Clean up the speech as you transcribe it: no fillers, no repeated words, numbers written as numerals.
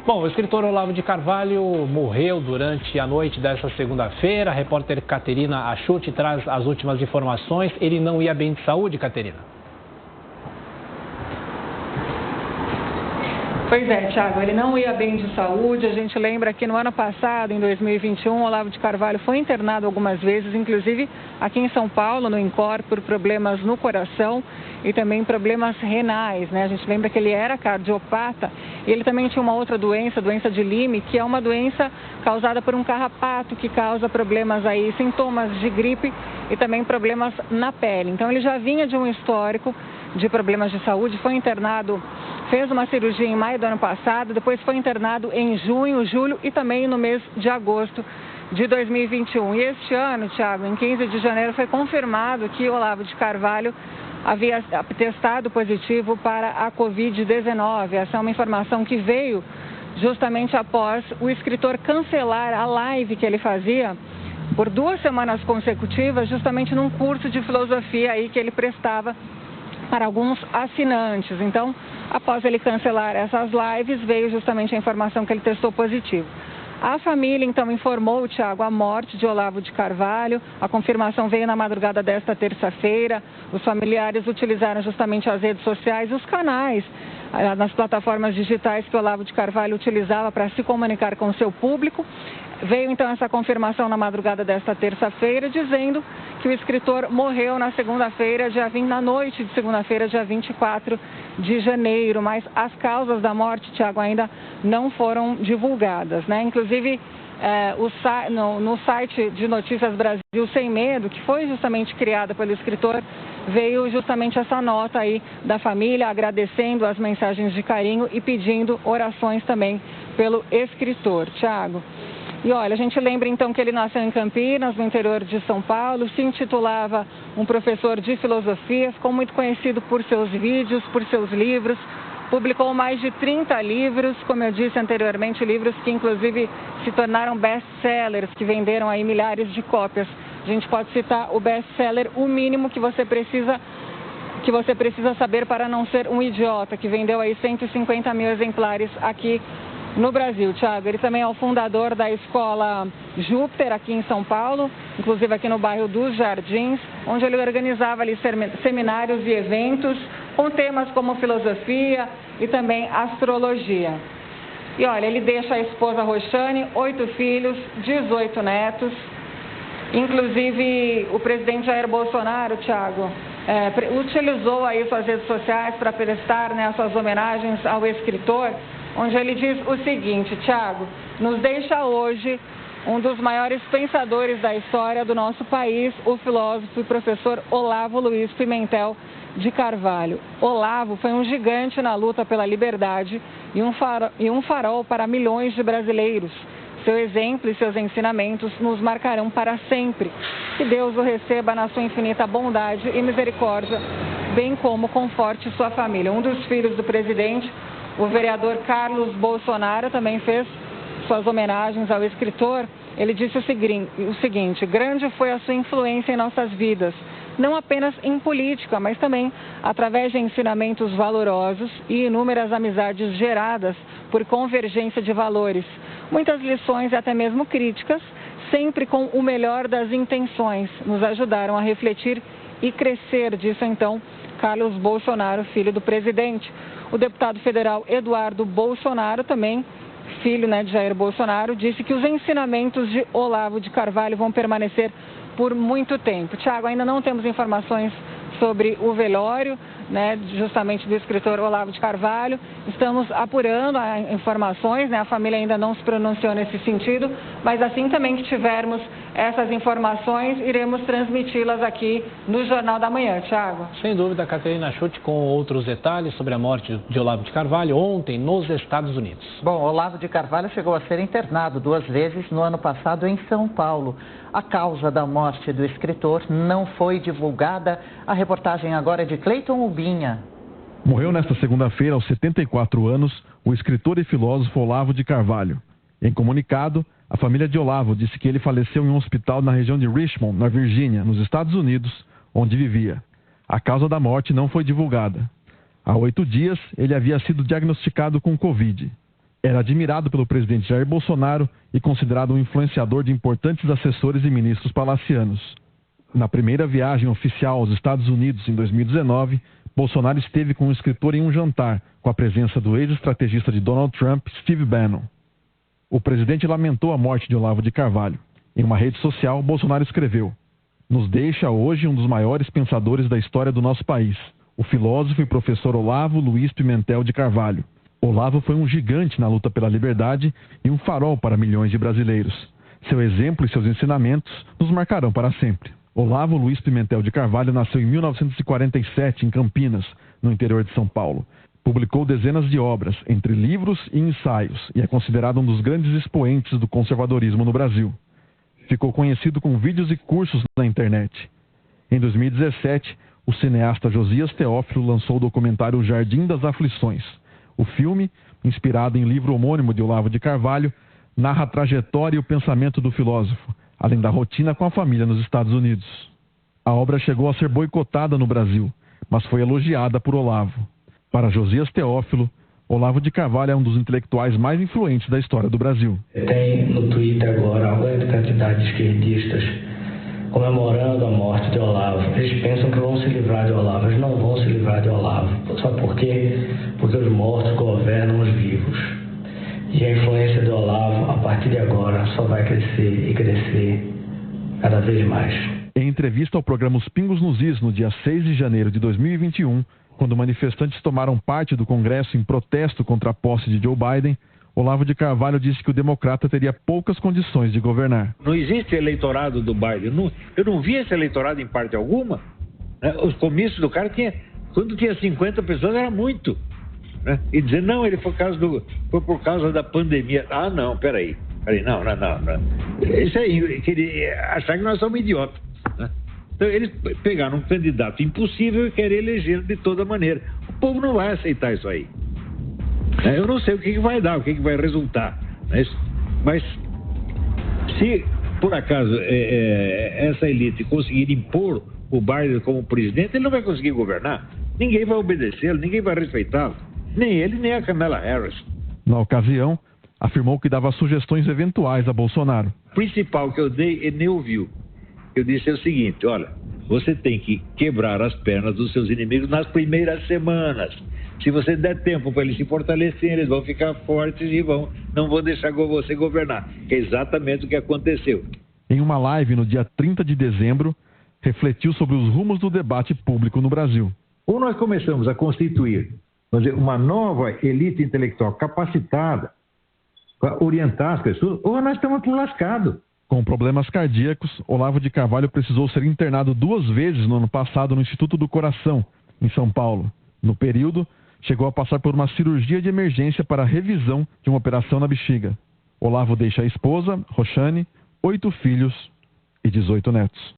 Bom, o escritor Olavo de Carvalho morreu durante a noite dessa segunda-feira. A repórter Caterina Achuti traz as últimas informações. Ele não ia bem de saúde, Caterina? Pois é, Thiago, ele não ia bem de saúde. A gente lembra que no ano passado, em 2021, Olavo de Carvalho foi internado algumas vezes, inclusive aqui em São Paulo, no INCOR, por problemas no coração e também problemas renais, né? A gente lembra que ele era cardiopata e ele também tinha uma outra doença, doença de Lyme, que é uma doença causada por um carrapato que causa problemas aí, sintomas de gripe e também problemas na pele. Então ele já vinha de um histórico de problemas de saúde, foi internado, fez uma cirurgia em maio do ano passado, depois foi internado em junho, julho e também no mês de agosto de 2021. E este ano, Thiago, em 15 de janeiro, foi confirmado que Olavo de Carvalho havia testado positivo para a Covid-19. Essa é uma informação que veio justamente após o escritor cancelar a live que ele fazia por 2 semanas consecutivas, justamente num curso de filosofia aí que ele prestava para alguns assinantes. Então, após ele cancelar essas lives, veio justamente a informação que ele testou positivo. A família, então, informou, Thiago, a morte de Olavo de Carvalho. A confirmação veio na madrugada desta terça-feira. Os familiares utilizaram justamente as redes sociais, os canais, nas plataformas digitais que Olavo de Carvalho utilizava para se comunicar com o seu público. Veio, então, essa confirmação na madrugada desta terça-feira, dizendo que o escritor morreu na segunda-feira, na noite de segunda-feira, dia 24 de janeiro, mas as causas da morte, Thiago, ainda não foram divulgadas, né? Inclusive, no site de Notícias Brasil Sem Medo, que foi justamente criada pelo escritor, veio justamente essa nota aí da família, agradecendo as mensagens de carinho e pedindo orações também pelo escritor, Thiago. E olha, a gente lembra então que ele nasceu em Campinas, no interior de São Paulo, se intitulava um professor de filosofia, ficou muito conhecido por seus vídeos, por seus livros, publicou mais de 30 livros, como eu disse anteriormente, livros que inclusive se tornaram best-sellers, que venderam aí milhares de cópias. A gente pode citar o best-seller O Mínimo que você precisa saber para não ser um idiota, que vendeu aí 150 mil exemplares aqui no Brasil, Thiago. Ele também é o fundador da Escola Júpiter, aqui em São Paulo, inclusive aqui no bairro dos Jardins, onde ele organizava ali seminários e eventos com temas como filosofia e também astrologia. E olha, ele deixa a esposa Roxane, 8 filhos, 18 netos. Inclusive, o presidente Jair Bolsonaro, Thiago, utilizou aí suas redes sociais para prestar, né, suas homenagens ao escritor, onde ele diz o seguinte: Thiago, nos deixa hoje um dos maiores pensadores da história do nosso país, o filósofo e professor Olavo Luiz Pimentel de Carvalho. Olavo foi um gigante na luta pela liberdade e um farol para milhões de brasileiros. Seu exemplo e seus ensinamentos nos marcarão para sempre. Que Deus o receba na sua infinita bondade e misericórdia, bem como conforte sua família. Um dos filhos do presidente, o vereador Carlos Bolsonaro, também fez suas homenagens ao escritor. Ele disse o seguinte: grande foi a sua influência em nossas vidas, não apenas em política, mas também através de ensinamentos valorosos e inúmeras amizades geradas por convergência de valores. Muitas lições e até mesmo críticas, sempre com o melhor das intenções, nos ajudaram a refletir e crescer, disse então Carlos Bolsonaro, filho do presidente. O deputado federal Eduardo Bolsonaro, também filho, né, de Jair Bolsonaro, disse que os ensinamentos de Olavo de Carvalho vão permanecer por muito tempo. Thiago, ainda não temos informações sobre o velório, né, justamente do escritor Olavo de Carvalho. Estamos apurando as informações, né, a família ainda não se pronunciou nesse sentido, mas assim também que tivermos essas informações, iremos transmiti-las aqui no Jornal da Manhã, Thiago. Sem dúvida, Caterina Achuti, com outros detalhes sobre a morte de Olavo de Carvalho ontem nos Estados Unidos. Bom, Olavo de Carvalho chegou a ser internado 2 vezes no ano passado em São Paulo. A causa da morte do escritor não foi divulgada. A reportagem agora é de Cleiton Ubinha. Morreu nesta segunda-feira, aos 74 anos, o escritor e filósofo Olavo de Carvalho. Em comunicado, a família de Olavo disse que ele faleceu em um hospital na região de Richmond, na Virgínia, nos Estados Unidos, onde vivia. A causa da morte não foi divulgada. Há 8 dias, ele havia sido diagnosticado com Covid. Era admirado pelo presidente Jair Bolsonaro e considerado um influenciador de importantes assessores e ministros palacianos. Na primeira viagem oficial aos Estados Unidos, em 2019, Bolsonaro esteve com o escritor em um jantar, com a presença do ex-estrategista de Donald Trump, Steve Bannon. O presidente lamentou a morte de Olavo de Carvalho. Em uma rede social, Bolsonaro escreveu: "Nos deixa hoje um dos maiores pensadores da história do nosso país, o filósofo e professor Olavo Luiz Pimentel de Carvalho. Olavo foi um gigante na luta pela liberdade e um farol para milhões de brasileiros. Seu exemplo e seus ensinamentos nos marcarão para sempre." Olavo Luiz Pimentel de Carvalho nasceu em 1947 em Campinas, no interior de São Paulo. Publicou dezenas de obras, entre livros e ensaios, e é considerado um dos grandes expoentes do conservadorismo no Brasil. Ficou conhecido com vídeos e cursos na internet. Em 2017, o cineasta Josias Teófilo lançou o documentário O Jardim das Aflições. O filme, inspirado em livro homônimo de Olavo de Carvalho, narra a trajetória e o pensamento do filósofo, além da rotina com a família nos Estados Unidos. A obra chegou a ser boicotada no Brasil, mas foi elogiada por Olavo. Para Josias Teófilo, Olavo de Carvalho é um dos intelectuais mais influentes da história do Brasil. Tem no Twitter agora uma grande quantidade de esquerdistas comemorando a morte de Olavo. Eles pensam que vão se livrar de Olavo, eles não vão se livrar de Olavo. Sabe por quê? Porque os mortos governam os vivos. E a influência de Olavo, a partir de agora, só vai crescer e crescer cada vez mais. Em entrevista ao programa Os Pingos nos Is, no dia 6 de janeiro de 2021, quando manifestantes tomaram parte do Congresso em protesto contra a posse de Joe Biden, Olavo de Carvalho disse que o democrata teria poucas condições de governar. Não existe eleitorado do Biden. Eu não vi esse eleitorado em parte alguma. Os comícios do cara, quando tinha 50 pessoas, era muito. E dizer, não, ele foi por causa da pandemia. Ah, não, peraí. Não. Isso aí, achar que nós somos idiotas. Então, eles pegaram um candidato impossível e querem eleger de toda maneira. O povo não vai aceitar isso aí. Eu não sei o que vai dar, o que vai resultar. Mas se, por acaso, essa elite conseguir impor o Biden como presidente, ele não vai conseguir governar. Ninguém vai obedecê-lo, ninguém vai respeitá-lo. Nem ele, nem a Kamala Harris. Na ocasião, afirmou que dava sugestões eventuais a Bolsonaro. O principal que eu dei, ele nem ouviu. Eu disse o seguinte, olha, você tem que quebrar as pernas dos seus inimigos nas primeiras semanas. Se você der tempo para eles se fortalecerem, eles vão ficar fortes e não vão deixar você governar. Que é exatamente o que aconteceu. Em uma live no dia 30 de dezembro, refletiu sobre os rumos do debate público no Brasil. Ou nós começamos a constituir uma nova elite intelectual capacitada para orientar as pessoas, ou nós estamos tudo lascados. Com problemas cardíacos, Olavo de Carvalho precisou ser internado 2 vezes no ano passado no Instituto do Coração, em São Paulo. No período, chegou a passar por uma cirurgia de emergência para a revisão de uma operação na bexiga. Olavo deixa a esposa, Roxane, 8 filhos e 18 netos.